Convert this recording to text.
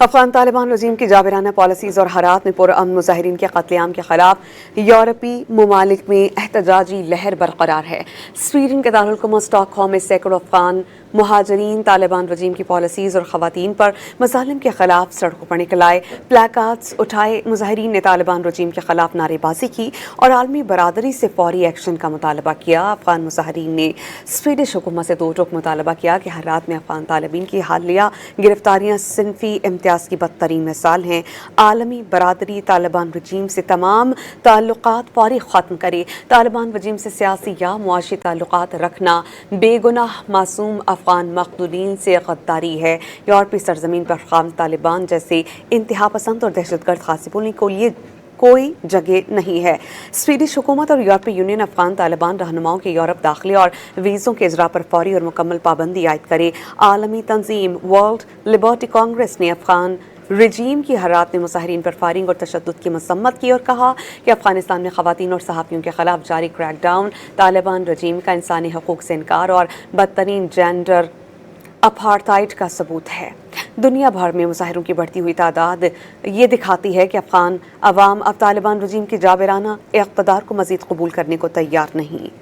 افغان طالبان رجیم کی جابرانہ پالیسیز اور حالات میں پرامن مظاہرین کے قتل عام کے خلاف یورپی ممالک میں احتجاجی لہر برقرار ہے۔ سویڈن کے دارالحکومت اسٹاک ہوم میں سینکڑوں افغان مہاجرین طالبان رجیم کی پالیسیز اور خواتین پر مظالم کے خلاف سڑکوں پر نکل آئے، پلیکارڈز اٹھائے۔ مظاہرین نے طالبان رجیم کے خلاف نعرے بازی کی اور عالمی برادری سے فوری ایکشن کا مطالبہ کیا۔ افغان مظاہرین نے سویڈش حکومت سے دو ٹوک مطالبہ کیا کہ حالات میں افغان طالبین کی حالیہ گرفتاریاں صنفی امتیاز کی بدترین مثال ہیں۔ عالمی برادری طالبان رجیم سے تمام تعلقات فوری ختم کرے۔ طالبان رجیم سے سیاسی یا معاشی تعلقات رکھنا بے گناہ معصوم افغان مقتولین سے غداری ہے۔ یورپی سرزمین پر افغان طالبان جیسے انتہا پسند اور دہشت گرد قاصدوں کے لیے کوئی جگہ نہیں ہے۔ سویڈش حکومت اور یورپی یونین افغان طالبان رہنماؤں کے یورپ داخلے اور ویزوں کے اجراء پر فوری اور مکمل پابندی عائد کرے۔ عالمی تنظیم ورلڈ لبرٹی کانگریس نے افغان رجیم کی حالات میں مظاہرین پر فائرنگ اور تشدد کی مذمت کی اور کہا کہ افغانستان میں خواتین اور صحافیوں کے خلاف جاری کریک ڈاؤن طالبان رجیم کا انسانی حقوق سے انکار اور بدترین جینڈر اپارتھائڈ کا ثبوت ہے۔ دنیا بھر میں مظاہروں کی بڑھتی ہوئی تعداد یہ دکھاتی ہے کہ افغان عوام اب طالبان رجیم کی جابرانہ اقتدار کو مزید قبول کرنے کو تیار نہیں۔